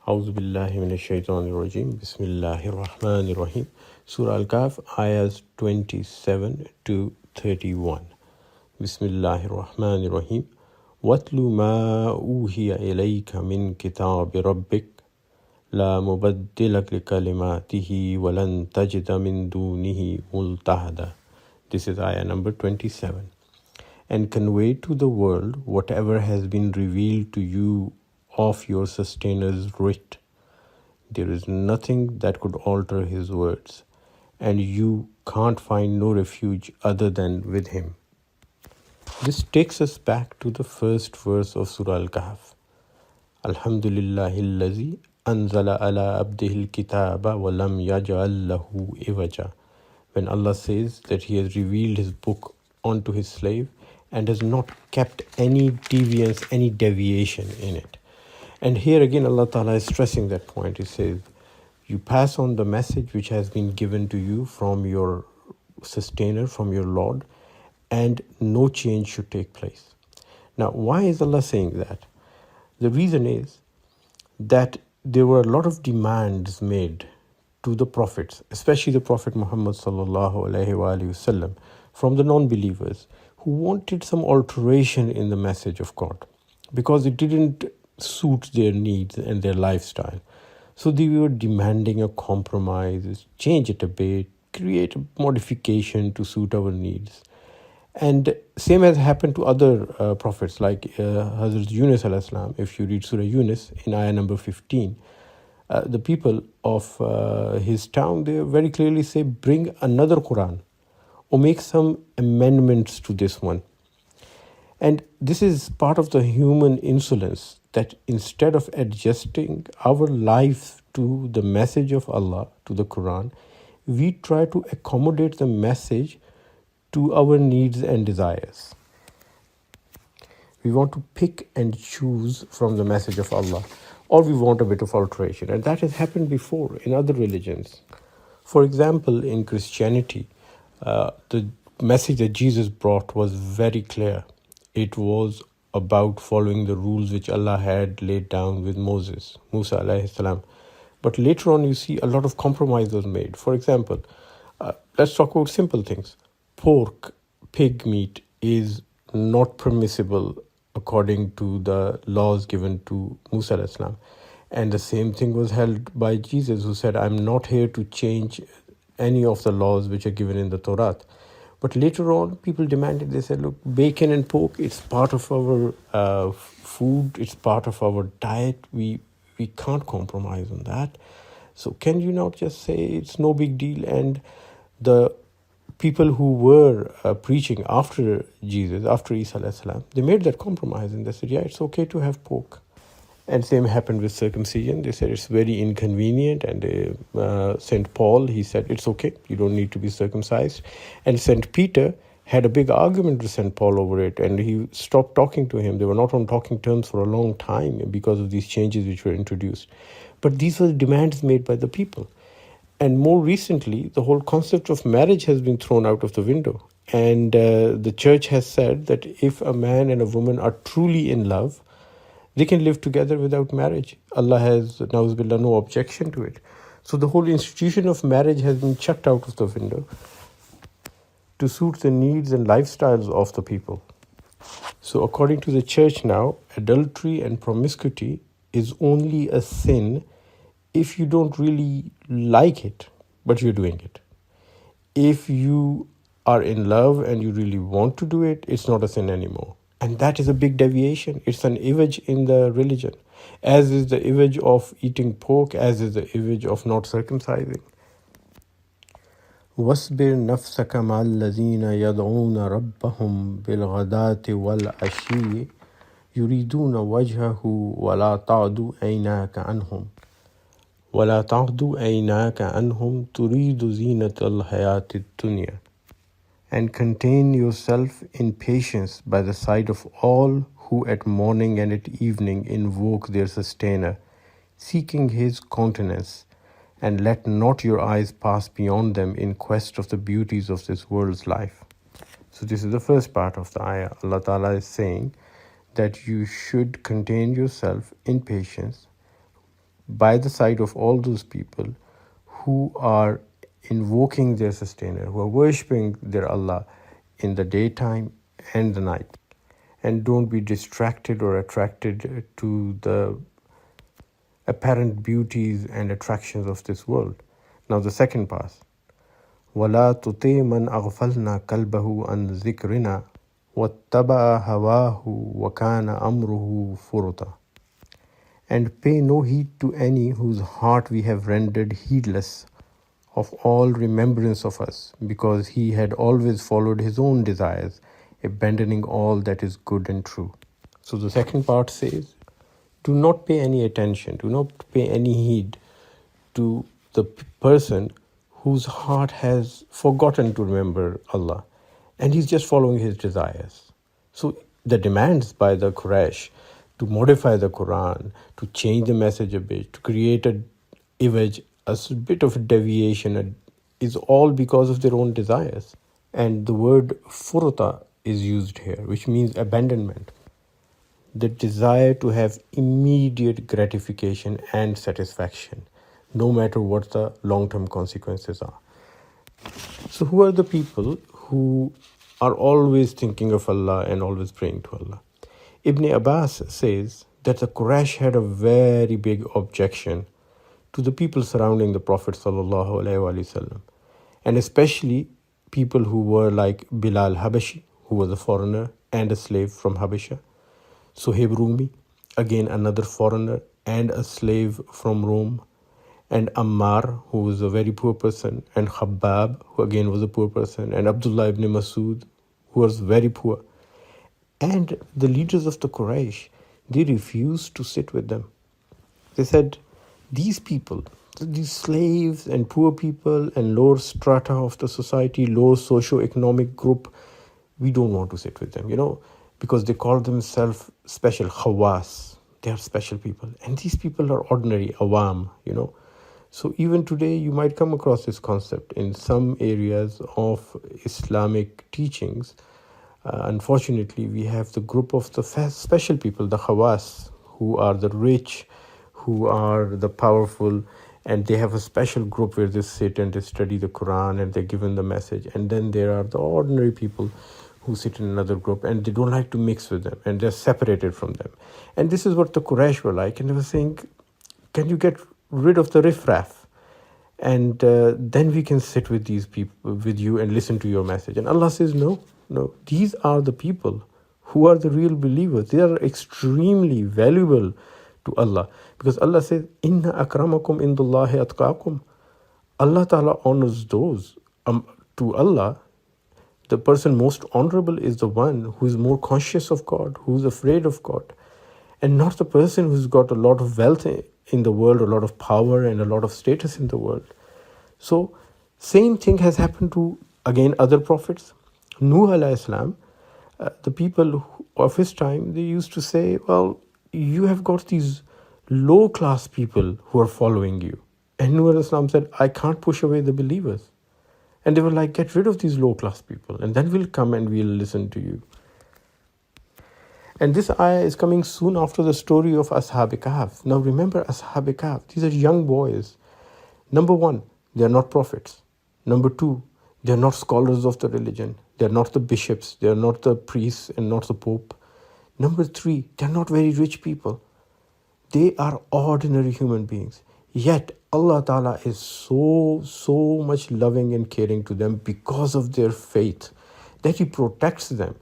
A'udhu billahi minash shaitanir rajim. Bismillahir rahmanir rahim. Surah Al Kahf, ayahs 27 to 31. Bismillahir rahmanir rahim. Watlu ma uhiya ilayka min kitab rabbik la mubaddila li kalimatihi wa lan tajida min dunihi multahada. This is ayah number 27. And convey to the world whatever has been revealed to you of your sustainers writ. There is nothing that could alter his words, and you can't find no refuge other than with him. This takes us back to the first verse of Surah Al Kahf. Alhamdulillahillazi anzala ala abdihil kitaba wa lam yaj'al lahu iwaja. When Allah says that He has revealed His book onto His slave and has not kept any deviance, any deviation in it. And here again Allah Ta'ala is stressing that point. He says, you pass on the message which has been given to you from your sustainer, from your Lord, and no change should take place. Now, why is Allah saying that? The reason is that there were a lot of demands made to the prophets, especially the Prophet Muhammad sallallahu alaihi wasallam, from the non-believers who wanted some alteration in the message of God because it didn't suit their needs and their lifestyle. So they were demanding a compromise, change it a bit, create a modification to suit our needs. And same has happened to other prophets like Hazrat Yunus alayhi salam. If you read Surah Yunus in ayah number 15, the people of his town, they very clearly say, bring another Quran or make some amendments to this one. And this is part of the human insolence, that instead of adjusting our life to the message of Allah, to the Quran, we try to accommodate the message to our needs and desires. We want to pick and choose from the message of Allah, or we want a bit of alteration. And that has happened before in other religions. For example, in Christianity, the message that Jesus brought was very clear. It was about following the rules which Allah had laid down with Musa alayhi salam. But later on, you see a lot of compromise was made. For example, let's talk about simple things. Pork, pig meat is not permissible according to the laws given to Musa alayhi salam. And the same thing was held by Jesus, who said, I'm not here to change any of the laws which are given in the Torah. But later on, people demanded, they said, look, bacon and pork, it's part of our food, it's part of our diet. We can't compromise on that. So can you not just say it's no big deal? And the people who were preaching after Jesus, after Isa alayhi salam, they made that compromise and they said, yeah, it's okay to have pork. And same happened with circumcision. They said it's very inconvenient. And St. Paul, he said, it's okay. You don't need to be circumcised. And St. Peter had a big argument with St. Paul over it. And he stopped talking to him. They were not on talking terms for a long time because of these changes which were introduced. But these were demands made by the people. And more recently, the whole concept of marriage has been thrown out of the window. And the church has said that if a man and a woman are truly in love, they can live together without marriage. Allah has, na'uzubillah, no objection to it. So the whole institution of marriage has been chucked out of the window to suit the needs and lifestyles of the people. So according to the church now, adultery and promiscuity is only a sin if you don't really like it, but you're doing it. If you are in love and you really want to do it, it's not a sin anymore. And that is a big deviation. It's an image in the religion, as is the image of eating pork, as is the image of not circumcising. وَاصْبِرْ نَفْسَكَ مَعَ الَّذِينَ يَدْعُونَ رَبَّهُمْ بِالْغَدَاةِ وَالْعَشِيِّ يُرِيدُونَ وَجْهَهُ وَلَا تَعْدُ عَيْنَاكَ عَنْهُمْ تُرِيدُ زِينَةَ الْحَيَاةِ الدُّنْيَا. And contain yourself in patience by the side of all who at morning and at evening invoke their sustainer, seeking his countenance, and let not your eyes pass beyond them in quest of the beauties of this world's life. So this is the first part of the ayah. Allah Ta'ala is saying that you should contain yourself in patience by the side of all those people who are invoking their sustainer, who are worshipping their Allah in the daytime and the night. And don't be distracted or attracted to the apparent beauties and attractions of this world. Now the second part. وَلَا تُطِعْ مَنْ أَغْفَلْنَا قَلْبَهُ عَنْ ذِكْرِنَا وَاتَّبَعَ هَوَاهُ وَكَانَ أَمْرُهُ فُرُطًا. And pay no heed to any whose heart we have rendered heedless of all remembrance of us, because he had always followed his own desires, abandoning all that is good and true. So the second part says, do not pay any attention, do not pay any heed to the person whose heart has forgotten to remember Allah, and he's just following his desires. So the demands by the Quraysh to modify the Quran, to change the message a bit, to create a image, a bit of a deviation, is all because of their own desires. And the word furta is used here, which means abandonment. The desire to have immediate gratification and satisfaction, no matter what the long-term consequences are. So who are the people who are always thinking of Allah and always praying to Allah? Ibn Abbas says that the Quraysh had a very big objection to the people surrounding the Prophet ﷺ, and especially people who were like Bilal Habashi, who was a foreigner and a slave from Habasha, Suhaib Rumi, again another foreigner and a slave from Rome, and Ammar, who was a very poor person, and Khabbab, who again was a poor person, and Abdullah ibn Masud, who was very poor. And the leaders of the Quraysh, they refused to sit with them. They said, these people, these slaves and poor people and lower strata of the society, low socio-economic group, we don't want to sit with them, because they call themselves special, khawas. They are special people. And these people are ordinary, awam, So even today, you might come across this concept in some areas of Islamic teachings. Unfortunately, we have the group of the special people, the khawas, who are the rich, who are the powerful, and they have a special group where they sit and they study the Quran and they're given the message. And then there are the ordinary people who sit in another group and they don't like to mix with them and they're separated from them. And this is what the Quraysh were like. And they were saying, can you get rid of the riffraff? And then we can sit with these people, with you, and listen to your message. And Allah says, no, these are the people who are the real believers. They are extremely valuable to Allah, because Allah says, Inna akramakum indallahi atqakum. Allah Ta'ala honors those. To Allah, the person most honorable is the one who is more conscious of God, who is afraid of God, and not the person who's got a lot of wealth in the world, a lot of power and a lot of status in the world. So same thing has happened to, again, other prophets. Nuh alayhi salam, the people of his time, they used to say, well, you have got these low-class people who are following you. And Nuh alayhi salam said, I can't push away the believers. And they were like, get rid of these low-class people, and then we'll come and we'll listen to you. And this ayah is coming soon after the story of Ashab Kahf. Now remember Ashab Kahf, these are young boys. Number one, they are not prophets. Number two, they are not scholars of the religion. They are not the bishops. They are not the priests and not the pope. Number three, they are not very rich people. They are ordinary human beings. Yet Allah Ta'ala is so much loving and caring to them because of their faith, that He protects them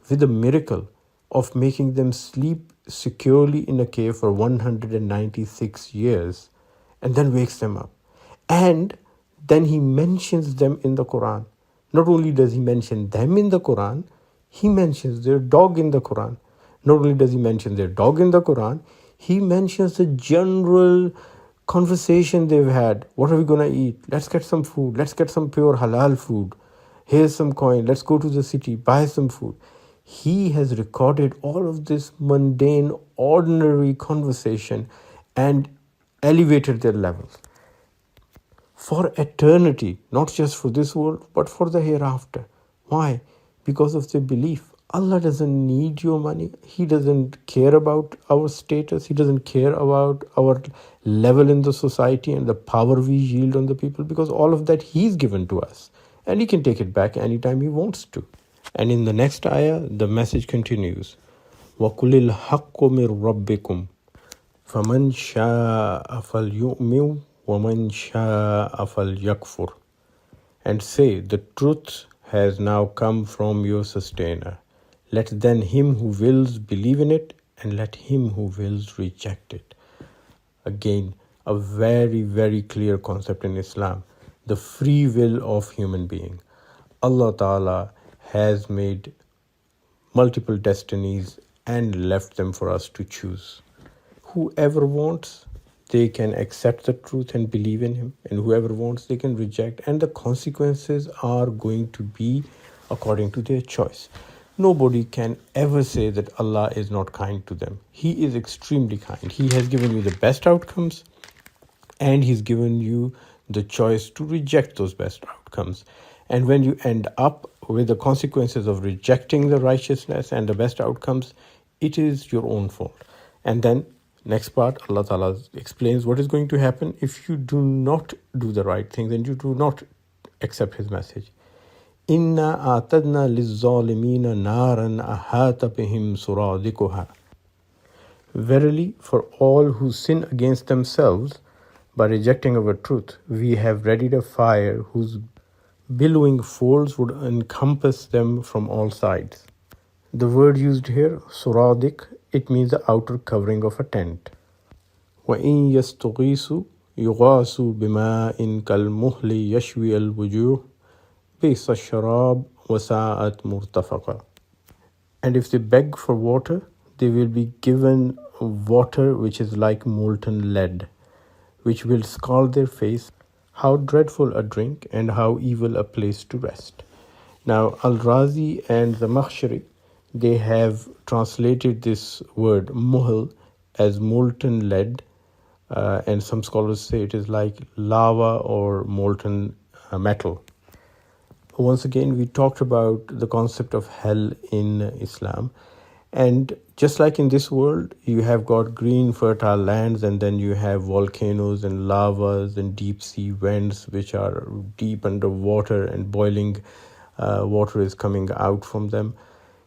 with a miracle of making them sleep securely in a cave for 196 years and then wakes them up. And then He mentions them in the Quran. Not only does He mention them in the Quran, He mentions their dog in the Quran. Not only does He mention their dog in the Quran, He mentions the general conversation they've had. What are we going to eat? Let's get some food. Let's get some pure halal food. Here's some coin. Let's go to the city, buy some food. He has recorded all of this mundane, ordinary conversation and elevated their levels for eternity, not just for this world, but for the hereafter. Why? Because of their belief. Allah doesn't need your money. He doesn't care about our status. He doesn't care about our level in the society and the power we yield on the people, because all of that He's given to us. And He can take it back anytime He wants to. And in the next ayah, the message continues. وَقُلِ الْحَقُّ مِنْ رَبِّكُمْ فَمَنْ شَاءَ فَلْيُؤْمِنْ وَمَنْ شَاءَ فَلْيَكْفُرْ. And say, the truth has now come from your sustainer. Let then him who wills believe in it, and let him who wills reject it. Again, a very, very clear concept in Islam. The free will of human being. Allah Ta'ala has made multiple destinies and left them for us to choose. Whoever wants, they can accept the truth and believe in Him, and whoever wants, they can reject, and the consequences are going to be according to their choice. Nobody can ever say that Allah is not kind to them. He is extremely kind. He has given you the best outcomes, and He's given you the choice to reject those best outcomes. And when you end up with the consequences of rejecting the righteousness and the best outcomes, it is your own fault. And then next part, Allah Ta'ala explains what is going to happen if you do not do the right things and you do not accept His message. Inna a'tadna liz-zalimina naran ahata bihim suradikuha. Verily, for all who sin against themselves by rejecting our truth, we have readied a fire whose billowing folds would encompass them from all sides. The word used here, suradik, it means the outer covering of a tent. وَإِن يَسْتُغِيثُوا يُغَاثُوا بِمَاءٍ كَالْمُهْلِ يَشْوِي الْوُجُوهِ بِئْسَ الشَّرَابُ وَسَاءَتْ مُرْتَفَقًا. And if they beg for water, they will be given water which is like molten lead, which will scald their face. How dreadful a drink, and how evil a place to rest. Now, Al-Razi and the Makhshari, they have translated this word muhl as molten lead, and some scholars say it is like lava or molten metal. Once again, we talked about the concept of hell in Islam. And just like in this world, you have got green, fertile lands, and then you have volcanoes and lavas and deep sea vents, which are deep underwater, and boiling water is coming out from them.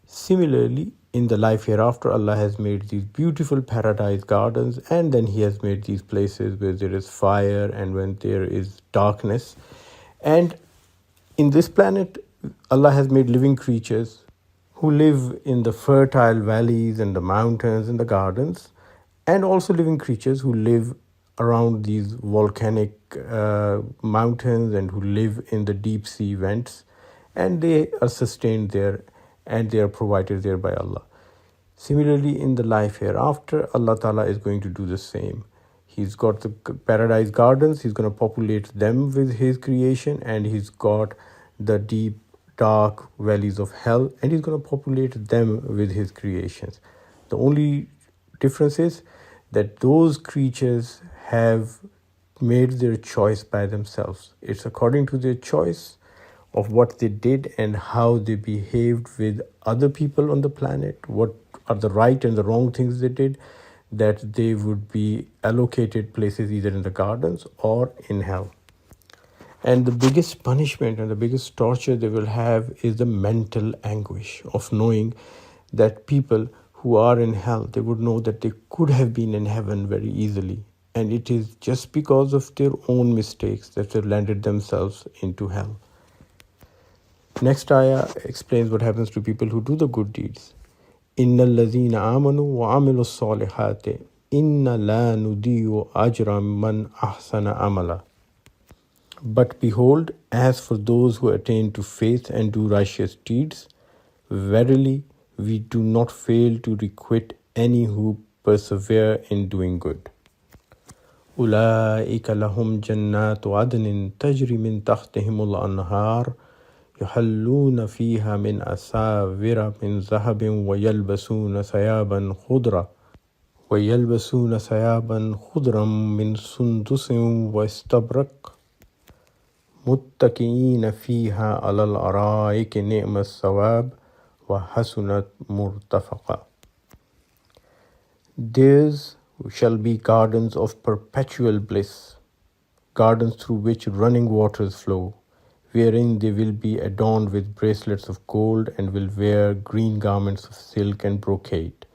Similarly, in the life hereafter, Allah has made these beautiful paradise gardens, and then He has made these places where there is fire and when there is darkness. And in this planet, Allah has made living creatures who live in the fertile valleys and the mountains and the gardens, and also living creatures who live around these volcanic mountains and who live in the deep sea vents, and they are sustained there and they are provided there by Allah. Similarly, in the life hereafter, Allah Ta'ala is going to do the same. He's got the paradise gardens, He's going to populate them with His creation, and He's got the deep dark valleys of hell, and He's going to populate them with His creations. The only difference is that those creatures have made their choice by themselves. It's according to their choice of what they did and how they behaved with other people on the planet, what are the right and the wrong things they did, that they would be allocated places either in the gardens or in hell. And the biggest punishment and the biggest torture they will have is the mental anguish of knowing that people who are in hell, they would know that they could have been in heaven very easily. And it is just because of their own mistakes that they've landed themselves into hell. Next ayah explains what happens to people who do the good deeds. Inna allazina amanu wa amilu salihati inna la nudiyu ajra man ahsana amala. But behold, as for those who attain to faith and do righteous deeds, verily we do not fail to requite any who persevere in doing good. أولئك لهم جنات عدن تجري من تحتهم الأنهار يحلون فيها من أساور من ذهب ويلبسون ثيابا خضرا من سندس واستبرق متكئين فيها على الأرائك نعم الثواب وحسنت مرتفقا. Theirs shall be gardens of perpetual bliss, gardens through which running waters flow, wherein they will be adorned with bracelets of gold and will wear green garments of silk and brocade,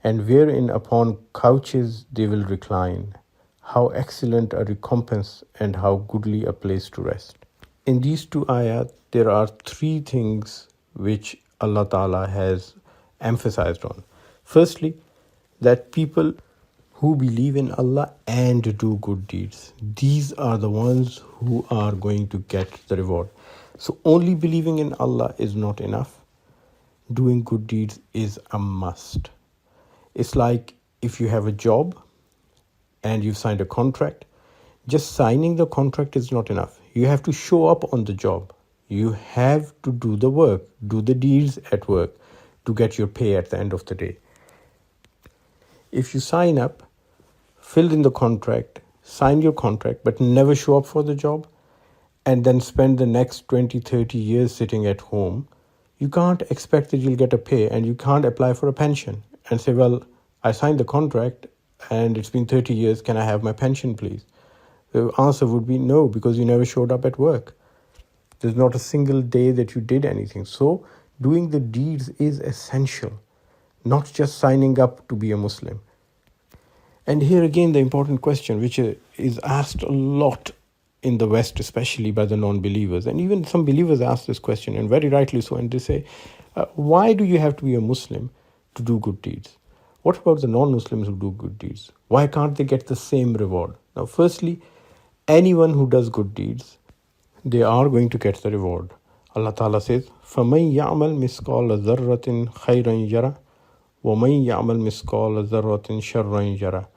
and wherein upon couches they will recline. How excellent a recompense and how goodly a place to rest. In these two ayat, there are three things which Allah Ta'ala has emphasized on. Firstly, that people who believe in Allah and do good deeds, these are the ones who are going to get the reward. So only believing in Allah is not enough. Doing good deeds is a must. It's like if you have a job and you've signed a contract, just signing the contract is not enough. You have to show up on the job. You have to do the work, do the deeds at work to get your pay at the end of the day. If you sign up, fill in the contract, sign your contract, but never show up for the job, and then spend the next 20, 30 years sitting at home, you can't expect that you'll get a pay, and you can't apply for a pension and say, well, I signed the contract and it's been 30 years, can I have my pension please? The answer would be no, because you never showed up at work. There's not a single day that you did anything. So doing the deeds is essential, not just signing up to be a Muslim. And here again, the important question, which is asked a lot in the West, especially by the non-believers. And even some believers ask this question, and very rightly so, and they say, why do you have to be a Muslim to do good deeds? What about the non-Muslims who do good deeds? Why can't they get the same reward? Now, firstly, anyone who does good deeds, they are going to get the reward. Allah Ta'ala says, فَمَنْ يَعْمَلْ مِثْقَالَ ذَرَّةٍ خَيْرًا يَرَهُ وَمَنْ يَعْمَلْ مِثْقَالَ ذَرَّةٍ شَرًّا يَرَهُ.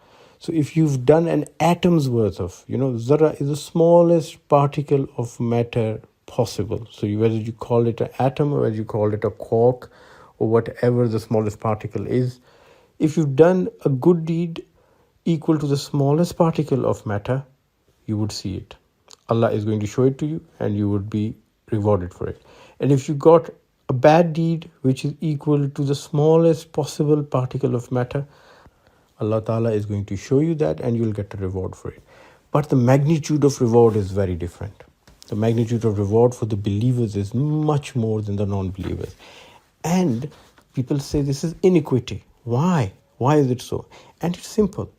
So if you've done an atom's worth of, zarra is the smallest particle of matter possible. So whether you call it an atom or whether you call it a quark or whatever the smallest particle is, if you've done a good deed equal to the smallest particle of matter, you would see it. Allah is going to show it to you and you would be rewarded for it. And if you got a bad deed which is equal to the smallest possible particle of matter, Allah Ta'ala is going to show you that and you'll get a reward for it. But the magnitude of reward is very different. The magnitude of reward for the believers is much more than the non-believers. And people say this is iniquity. Why? Why is it so? And it's simple.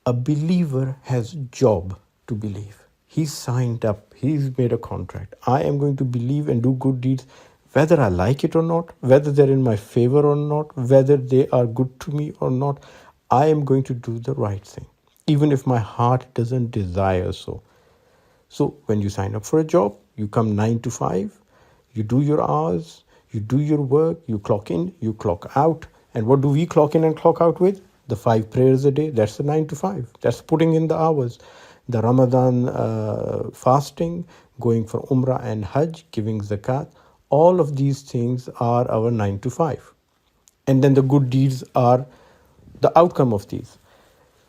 A believer has a job to believe. He's signed up. He's made a contract. I am going to believe and do good deeds whether I like it or not, whether they're in my favor or not, whether they are good to me or not. I am going to do the right thing, even if my heart doesn't desire so. So when you sign up for a job, you come 9 to 5, you do your hours, you do your work, you clock in, you clock out. And what do we clock in and clock out with? The 5 prayers a day. That's the 9 to 5. That's putting in the hours. The Ramadan fasting, going for Umrah and Hajj, giving zakat. All of these things are our 9 to 5. And then the good deeds are the outcome of these.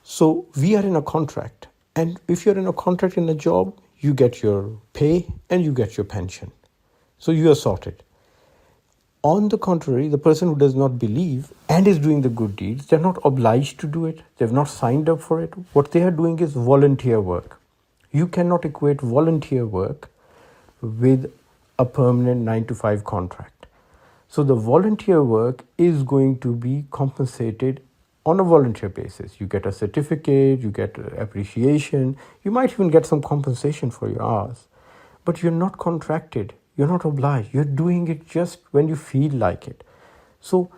So we are in a contract. And if you're in a contract in a job, you get your pay and you get your pension. So you are sorted. On the contrary, the person who does not believe and is doing the good deeds, they're not obliged to do it. They've not signed up for it. What they are doing is volunteer work. You cannot equate volunteer work with a permanent 9 to 5 contract. So the volunteer work is going to be compensated on a volunteer basis. You get a certificate, you get appreciation, you might even get some compensation for your hours. But you're not contracted, you're not obliged, you're doing it just when you feel like it. So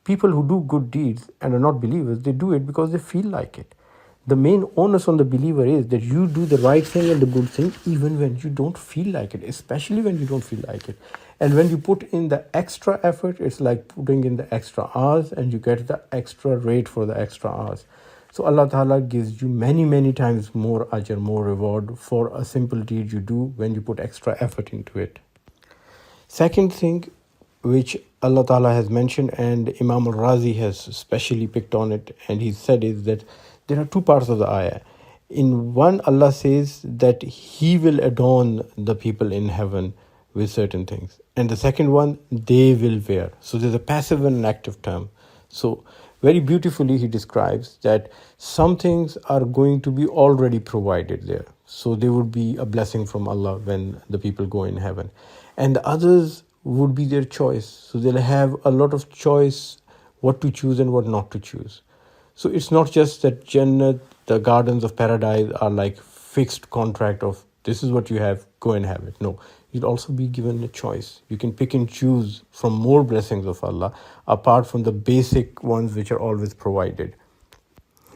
people who do good deeds and are not believers, they do it because they feel like it. The main onus on the believer is that you do the right thing and the good thing even when you don't feel like it, especially when you don't feel like it. And when you put in the extra effort, it's like putting in the extra hours and you get the extra rate for the extra hours. So Allah Ta'ala gives you many, many times more ajr, more reward for a simple deed you do when you put extra effort into it. Second thing which Allah Ta'ala has mentioned, and Imam al-Razi has specially picked on it, and he said is that there are two parts of the ayah. In one, Allah says that He will adorn the people in heaven with certain things. And the second one, they will wear. So there's a passive and an active term. So very beautifully he describes that some things are going to be already provided there. So they would be a blessing from Allah when the people go in heaven. And the others would be their choice. So they'll have a lot of choice what to choose and what not to choose. So it's not just that Jannat, the gardens of paradise, are like fixed contract of this is what you have, go and have it. No, you'll also be given a choice. You can pick and choose from more blessings of Allah apart from the basic ones which are always provided.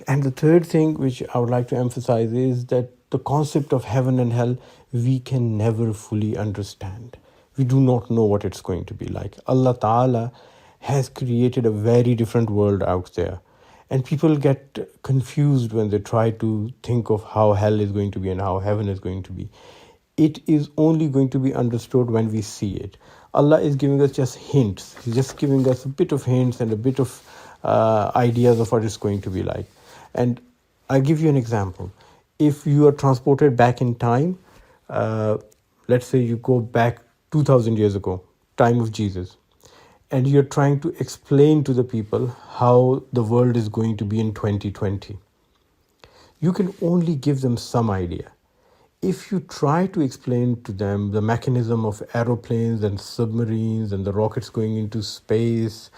And the third thing which I would like to emphasize is that the concept of heaven and hell, we can never fully understand. We do not know what it's going to be like. Allah Ta'ala has created a very different world out there. And people get confused when they try to think of how hell is going to be and how heaven is going to be. It is only going to be understood when we see it. Allah is giving us just hints. He's just giving us a bit of hints and a bit of ideas of what it's going to be like. And I'll give you an example. If you are transported back in time, let's say you go back 2000 years ago, time of Jesus, and you're trying to explain to the people how the world is going to be in 2020. You can only give them some idea. If you try to explain to them the mechanism of aeroplanes and submarines and the rockets going into space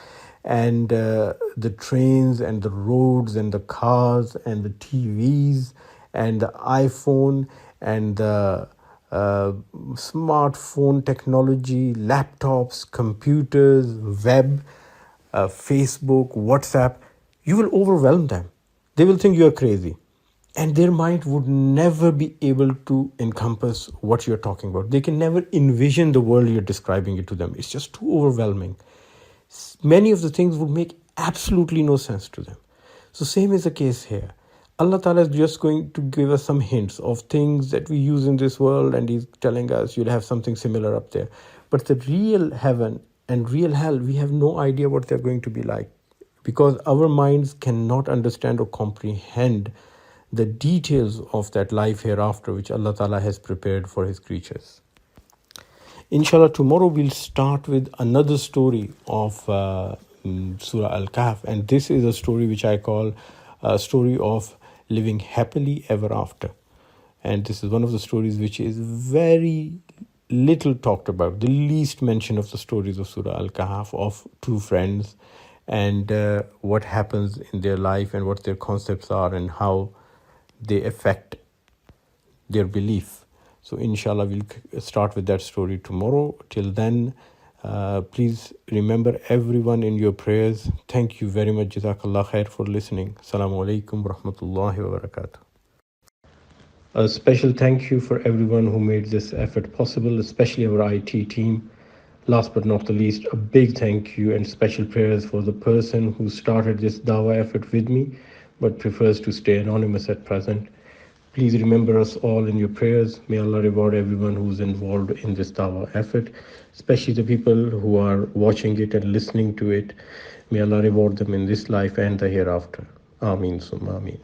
and the trains and the roads and the cars and the TVs and the iPhone and the smartphone technology, laptops, computers, web, Facebook, WhatsApp, you will overwhelm them. They will think you are crazy. And their mind would never be able to encompass what you're talking about. They can never envision the world you're describing it to them. It's just too overwhelming. Many of the things would make absolutely no sense to them. So same is the case here. Allah Ta'ala is just going to give us some hints of things that we use in this world, and He's telling us you'll have something similar up there. But the real heaven and real hell, we have no idea what they're going to be like, because our minds cannot understand or comprehend the details of that life hereafter which Allah Ta'ala has prepared for His creatures. Inshallah, tomorrow we'll start with another story of Surah Al Kahf, and this is a story which I call a story of living happily ever after. And this is one of the stories which is very little talked about, the least mention of the stories of Surah Al Kahf, of true friends, and what happens in their life and what their concepts are and how they affect their belief. So inshallah we'll start with that story tomorrow. Till then, please remember everyone in your prayers. Thank you very much. Jazakallah khair for listening. Assalamu alaikum wa rahmatullahi wa barakatuh. A special thank you for everyone who made this effort possible, especially our IT team. Last but not the least, a big thank you and special prayers for the person who started this dawah effort with me but prefers to stay anonymous at present. Please remember us all in your prayers. May Allah reward everyone who's involved in this dawah effort, especially the people who are watching it and listening to it. May Allah reward them in this life and the hereafter. Ameen summa ameen.